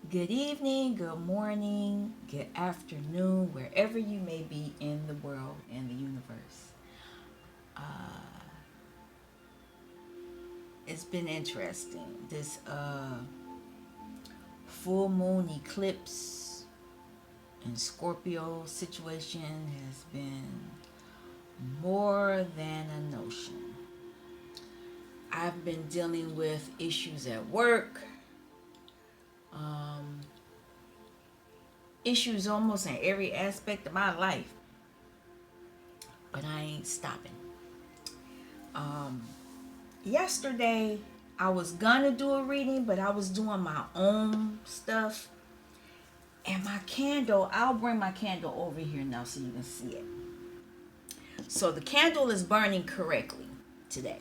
Good evening, good morning, good afternoon, wherever you may be in the world and the universe. It's been interesting. This full moon eclipse and Scorpio situation has been more than a notion. I've been dealing with issues at work, um, issues almost in every aspect of my life, but I ain't stopping. Um, Yesterday I was gonna do a reading, but I was doing my own stuff. And my candle, I'll bring my candle over here now so you can see it. So the candle is burning correctly today.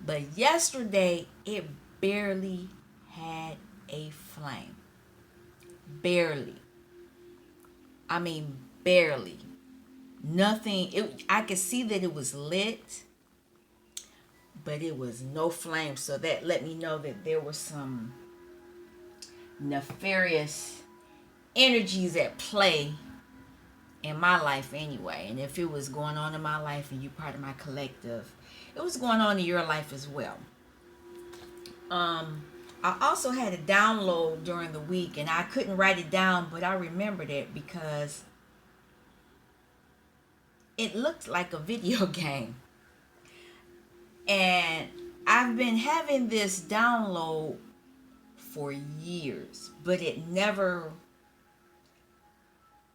But yesterday it barely had a flame. Barely. I mean barely. Nothing. I could see that it was lit, but it was no flame. So that let me know that there was some nefarious energies at play in my life anyway. And if it was going on in my life and you part of my collective, it was going on in your life as well. I also had a download during the week and I couldn't write it down, but I remembered it because it looked like a video game. And I've been having this download for years, but it never,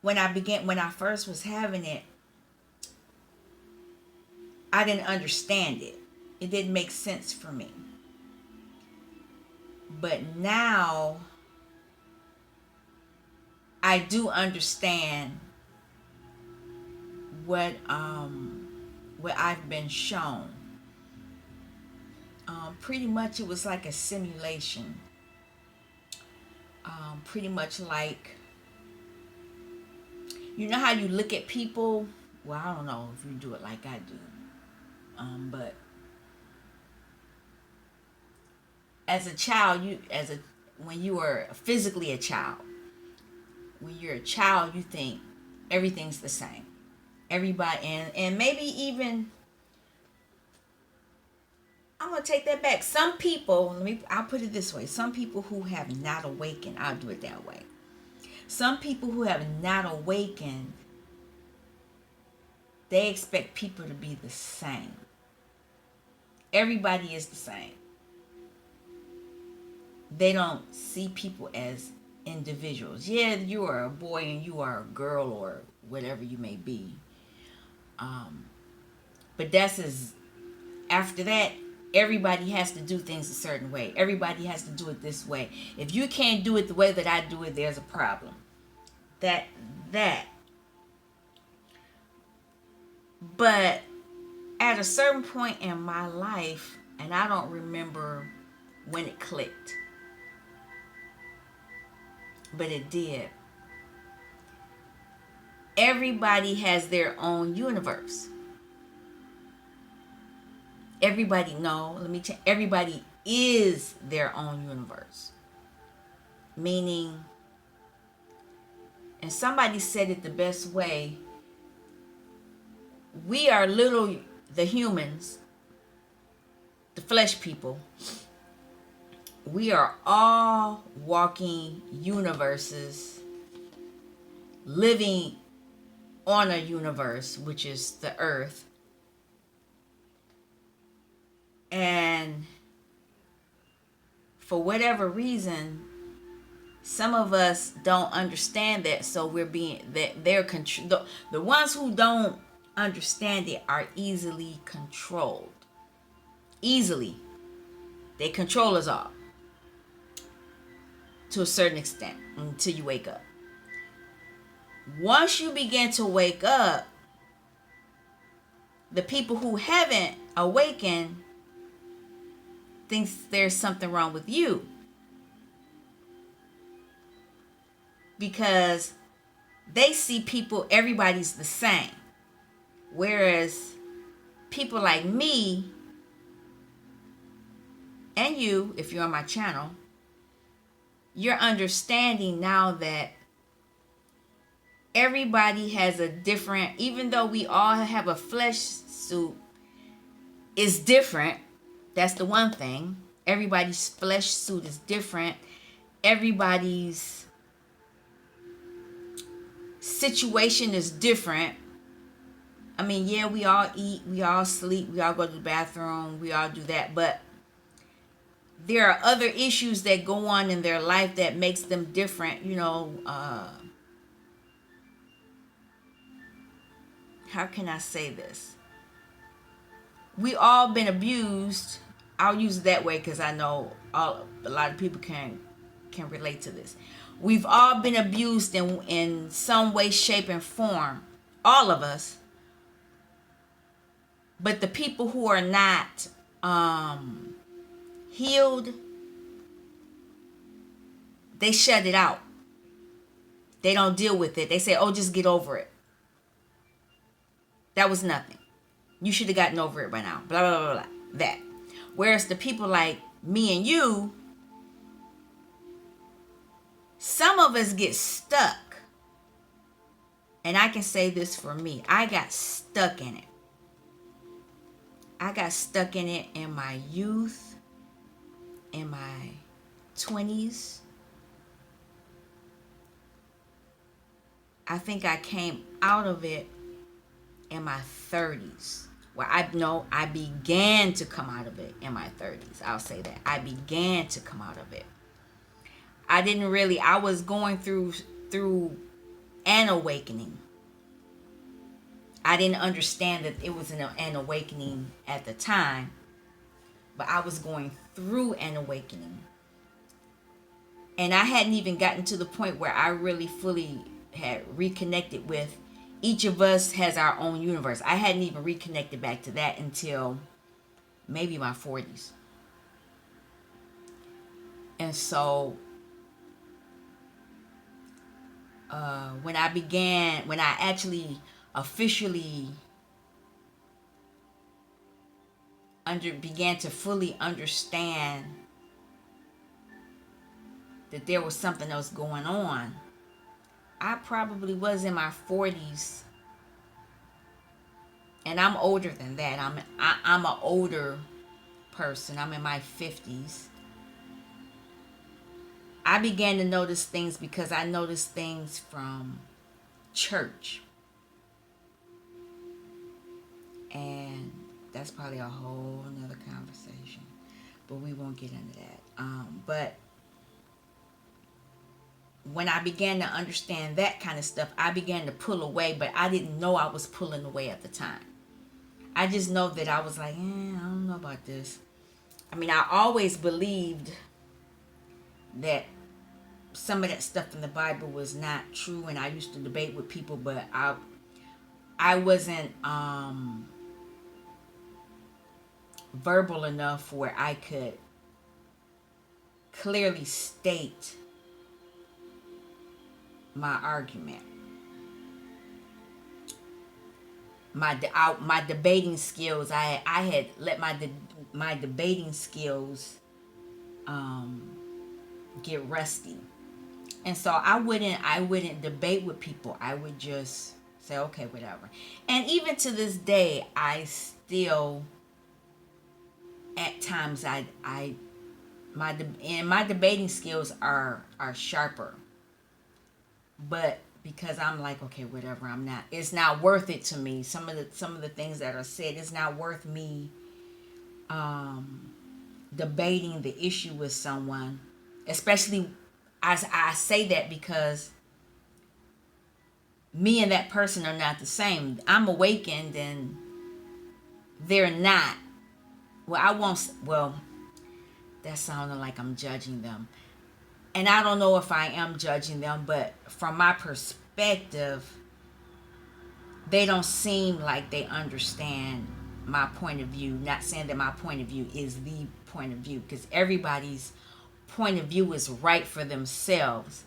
when I first was having it, I didn't understand it. It didn't make sense for me. But now I do understand what I've been shown. Pretty much it was like a simulation. Pretty much like, you know how you look at people. Well, I don't know if you do it like I do, but as a child, when you are physically a child, when you're a child, you think everything's the same. Everybody, and maybe even, I'm gonna take that back. Some people, I'll put it this way: some people who have not awakened, I'll do it that way. Some people who have not awakened, they expect people to be the same. Everybody is the same. They don't see people as individuals. Yeah, you are a boy and you are a girl or whatever you may be. But after that, everybody has to do things a certain way. Everybody has to do it this way. If you can't do it the way that I do it, there's a problem. That. But at a certain point in my life, and I don't remember when it clicked, but it did. Everybody has their own universe. Everybody is their own universe. Meaning, and somebody said it the best way, we are the humans, the flesh people, we are all walking universes, living on a universe, which is the earth. And for whatever reason, some of us don't understand that, so the ones who don't understand it are easily controlled. Easily. They control us all to a certain extent until you wake up. Once you begin to wake up, the people who haven't awakened thinks there's something wrong with you, because they see everybody's the same. Whereas people like me and you, if you're on my channel, you're understanding now that everybody has a different, even though we all have a flesh suit, it's different. That's the one thing. Everybody's flesh suit is different. Everybody's situation is different. I mean, yeah, we all eat, we all sleep, we all go to the bathroom, we all do that, but there are other issues that go on in their life that makes them different. How can I say this? We all been abused. I'll use it that way because I know a lot of people can relate to this. We've all been abused in some way, shape, and form. All of us. But the people who are not healed, they shut it out. They don't deal with it. They say, oh, just get over it. That was nothing. You should have gotten over it by now. Blah, blah, blah, blah. That. Whereas the people like me and you, some of us get stuck. And I can say this for me. I got stuck in it. I got stuck in it in my youth, in my 20s. I think I came out of it in my 30s. Well, I began to come out of it in my 30s. I'll say that. I began to come out of it. I was going through an awakening. I didn't understand that it was an awakening at the time, but I was going through an awakening. And I hadn't even gotten to the point where I really fully had reconnected with each of us has our own universe. I hadn't even reconnected back to that until maybe my 40s. And so when I actually officially began to fully understand that there was something else going on, I probably was in my 40s, and I'm older than that. I'm an older person. I'm in my 50s. I began to notice things because I noticed things from church. And that's probably a whole nother conversation. But we won't get into that. But when I began to understand that kind of stuff, I began to pull away, but I didn't know I was pulling away at the time. I just know that I was like, I don't know about this. I mean, I always believed that some of that stuff in the Bible was not true, and I used to debate with people, but I wasn't verbal enough where I could clearly state my argument. My debating skills, I had let my debating skills get rusty. And so I wouldn't debate with people. I would just say, okay, whatever. And even to this day, I still at times my debating skills are sharper. But because I'm like, okay, whatever, it's not worth it to me. Some of the things that are said, it's not worth me debating the issue with someone. Especially, I say that because me and that person are not the same. I'm awakened and they're not. Well, that sounded like I'm judging them. And I don't know if I am judging them, but from my perspective, they don't seem like they understand my point of view. Not saying that my point of view is the point of view, because everybody's point of view is right for themselves.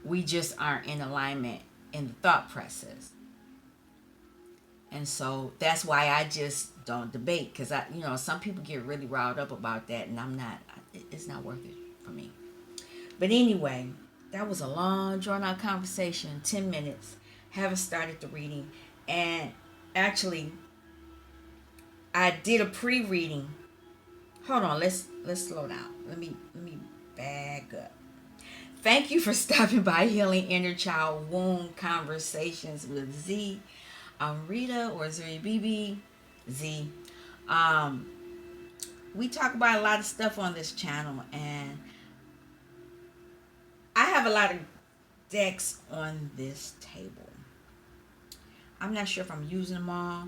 We just aren't in alignment in the thought process. And so that's why I just don't debate, because some people get really riled up about that, and I'm not. It's not worth it for me. But anyway, that was a long, drawn-out conversation, 10 minutes. Haven't started the reading. And actually, I did a pre-reading. Hold on, let's slow down. Let me back up. Thank you for stopping by Healing Inner Child Wound Conversations with Z. I'm Rita, or Zuri BB Z. We talk about a lot of stuff on this channel, and I have a lot of decks on this table. I'm not sure if I'm using them all,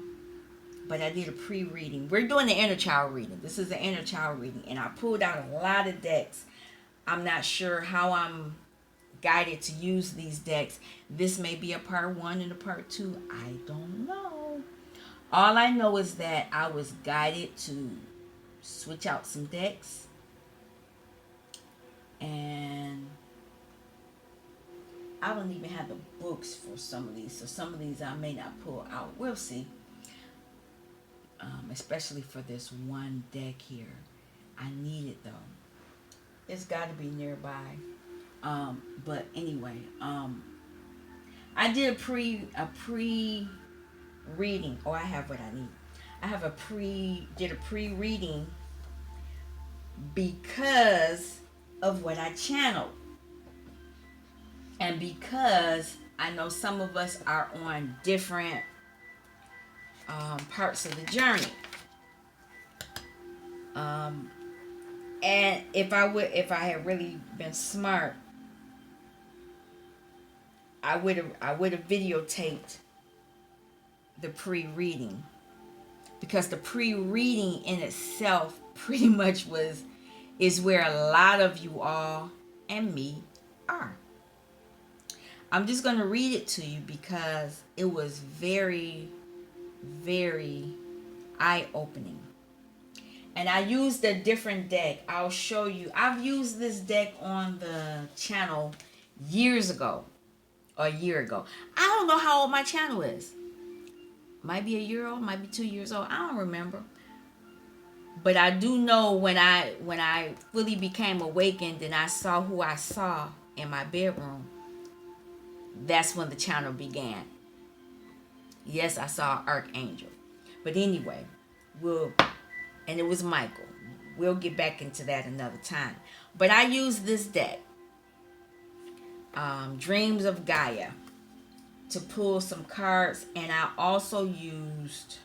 but I did a pre-reading. We're doing the inner child reading. This is the inner child reading, and I pulled out a lot of decks. I'm not sure how I'm guided to use these decks. This may be a part 1 and a part 2. I don't know. All I know is that I was guided to switch out some decks, and I don't even have the books for some of these, so some of these I may not pull out. We'll see. Especially for this one deck here. I need it though. It's got to be nearby. But anyway, I did a pre reading. Oh, I have what I need. I have did a pre-reading because of what I channeled. And because I know some of us are on different parts of the journey. And if I had really been smart, I would have videotaped the pre-reading, because the pre-reading in itself pretty much is where a lot of you all and me are. I'm just going to read it to you because it was very, very eye-opening. And I used a different deck. I'll show you. I've used this deck on the channel years ago. Or a year ago. I don't know how old my channel is. Might be a year old, might be 2 years old. I don't remember. But I do know when I fully became awakened and I saw who I saw in my bedroom, that's when the channel began. Yes, I saw Archangel. But anyway, and it was Michael. We'll get back into that another time. But I used this deck, Dreams of Gaia, to pull some cards. And I also used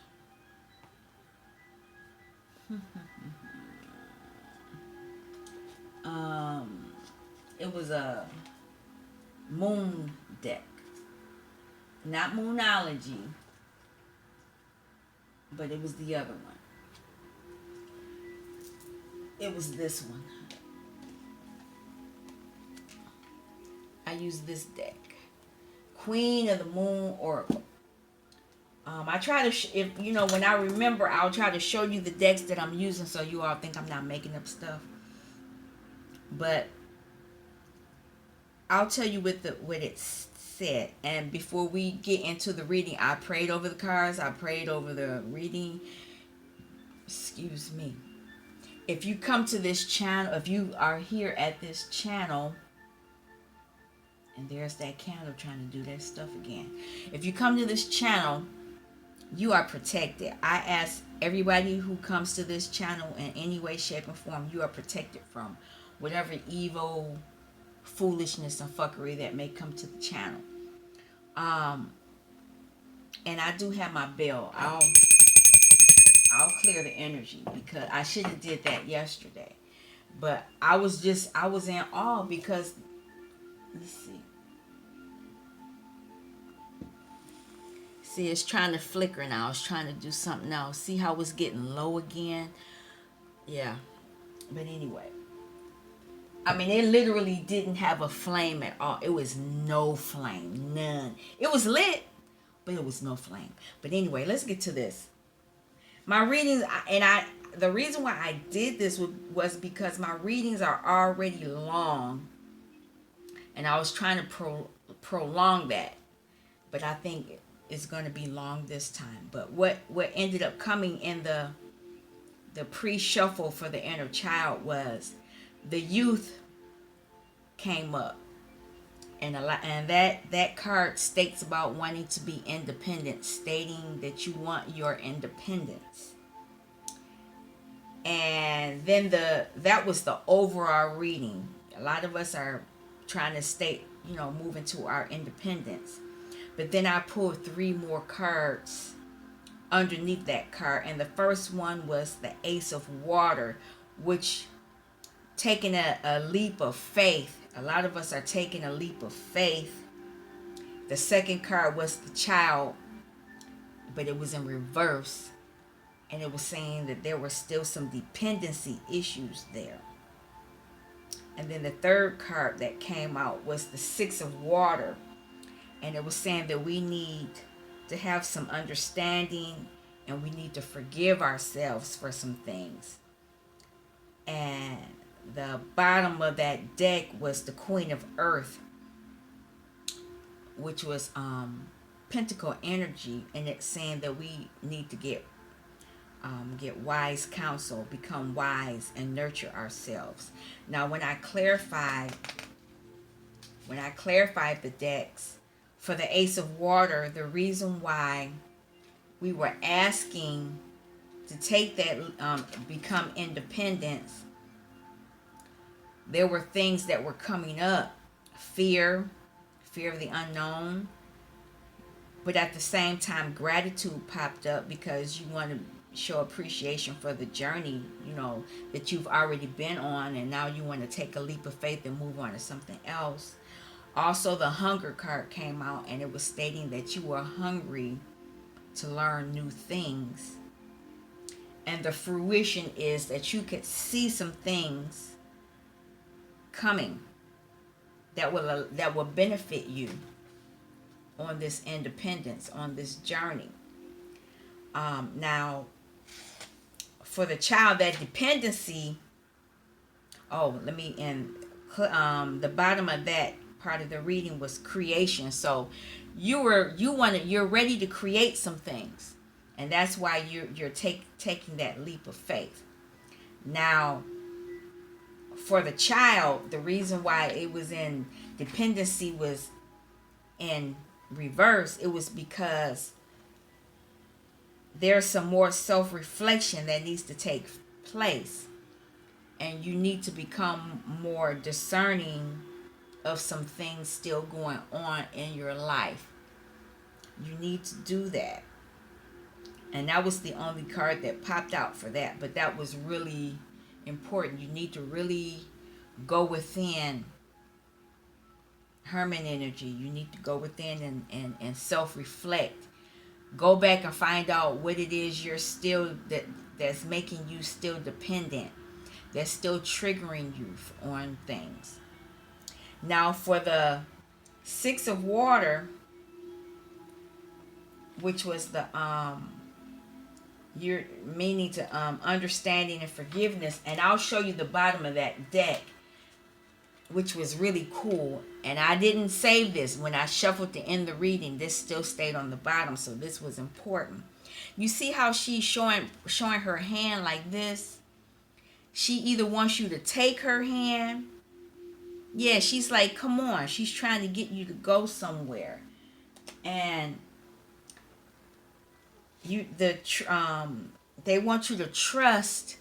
it was a moon deck. Not Moonology, but it was the other one. It was this one. I used this deck. Queen of the Moon Oracle. I try to, when I remember, I'll try to show you the decks that I'm using so you all think I'm not making up stuff. But I'll tell you what it said. And before we get into the reading, I prayed over the cards. I prayed over the reading. Excuse me. If you come to this channel, if you are here at this channel, and there's that candle trying to do that stuff again. If you come to this channel, you are protected. I ask everybody who comes to this channel in any way, shape, or form, you are protected from whatever evil, foolishness, and fuckery that may come to the channel. And I do have my bell. I'll clear the energy because I should have did that yesterday. But I was in awe because, let's see. See, it's trying to flicker now. It's trying to do something else. See how it's getting low again? Yeah. But anyway. I mean, it literally didn't have a flame at all. It was no flame. None. It was lit, but it was no flame. But anyway, let's get to this. My readings, the reason why I did this was because my readings are already long. And I was trying to prolong that. But I think it's going to be long this time. But what ended up coming in the pre-shuffle for the inner child was the youth came up. And that card states about wanting to be independent, stating that you want your independence. And then that was the overall reading. A lot of us are trying to state, move into our independence. But then I pulled 3 more cards underneath that card, and the first one was the Ace of Water, which taking a leap of faith. A lot of us are taking a leap of faith. The second card was the Child, but it was in reverse, and it was saying that there were still some dependency issues there. And then the third card that came out was the Six of Water, and it was saying that we need to have some understanding, and we need to forgive ourselves for some things. And the bottom of that deck was the Queen of Earth, which was Pentacle energy, and it's saying that we need to get wise counsel, become wise, and nurture ourselves. Now, when I clarified the decks for the Ace of Water, the reason why we were asking to take that become independence, there were things that were coming up. Fear of the unknown. But at the same time, gratitude popped up because you want to show appreciation for the journey, that you've already been on, and now you want to take a leap of faith and move on to something else. Also, the Hunger card came out, and it was stating that you were hungry to learn new things. And the fruition is that you could see some things coming that will benefit you on this independence, on this journey. Now, for the Child, that dependency. The bottom of that part of the reading was creation. So you're ready to create some things, and that's why you're taking that leap of faith. Now, for the Child, the reason why it was in dependency was in reverse. It was because there's some more self-reflection that needs to take place, and you need to become more discerning of some things still going on in your life. You need to do that. And that was the only card that popped out for that, but that was really important. You need to really go within. Herman energy. You need to go within and self-reflect. Go back and find out what it is you're still that's making you still dependent, that's still triggering you on things. Now, for the Six of Water, which was the you're meaning to understanding and forgiveness, and I'll show you the bottom of that deck, which was really cool. And I didn't save this. When I shuffled to end the reading, this still stayed on the bottom, so this was important. You see how she's showing her hand like this? She either wants you to take her hand. Yeah, she's like, come on. She's trying to get you to go somewhere. And they want you to trust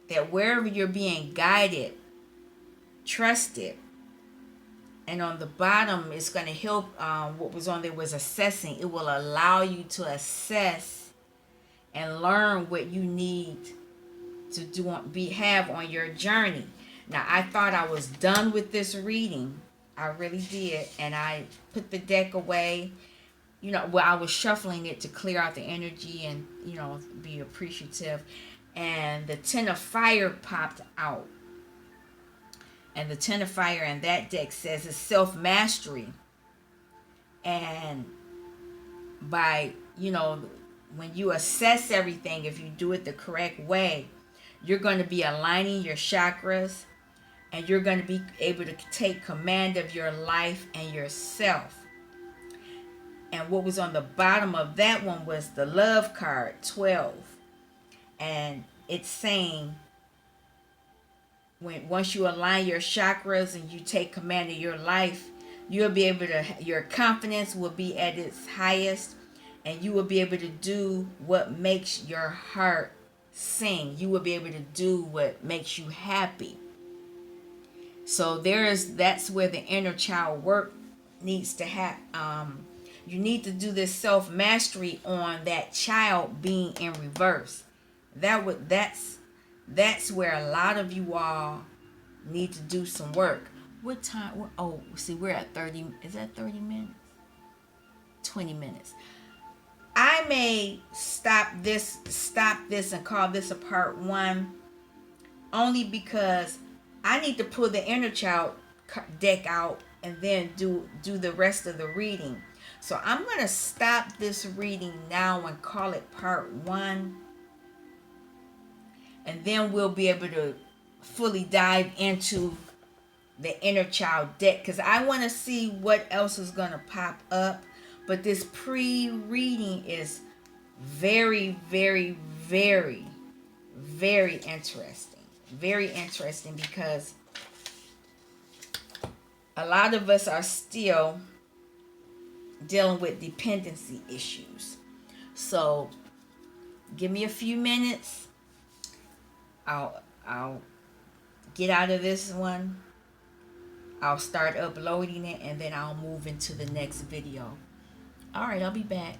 that wherever you're being guided, trust it. And on the bottom, it's going to help. What was on there was assessing. It will allow you to assess and learn what you need to have on your journey. Now, I thought I was done with this reading. I really did. And I put the deck away. I was shuffling it to clear out the energy and, be appreciative. And the Ten of Fire popped out. And the Ten of Fire in that deck says it's self-mastery. And by, when you assess everything, if you do it the correct way, you're going to be aligning your chakras, and you're going to be able to take command of your life and yourself. And what was on the bottom of that one was the Love card, 12. And it's saying, once you align your chakras and you take command of your life, you'll be able to, your confidence will be at its highest, and you will be able to do what makes your heart sing. You will be able to do what makes you happy. So that's where the inner child work needs to happen. You need to do this self mastery on that child being in reverse. That's where a lot of you all need to do some work. What time? Oh, see, we're at 30. Is that 30 minutes? 20 minutes. I may stop this and call this a part 1, only because I need to pull the inner child deck out and then do the rest of the reading. So I'm going to stop this reading now and call it part 1. And then we'll be able to fully dive into the inner child deck, because I want to see what else is going to pop up. But this pre-reading is very, very, very, very interesting. Very interesting, because a lot of us are still dealing with dependency issues. So give me a few minutes. I'll get out of this one. I'll start uploading it, and then I'll move into the next video. All right, I'll be back.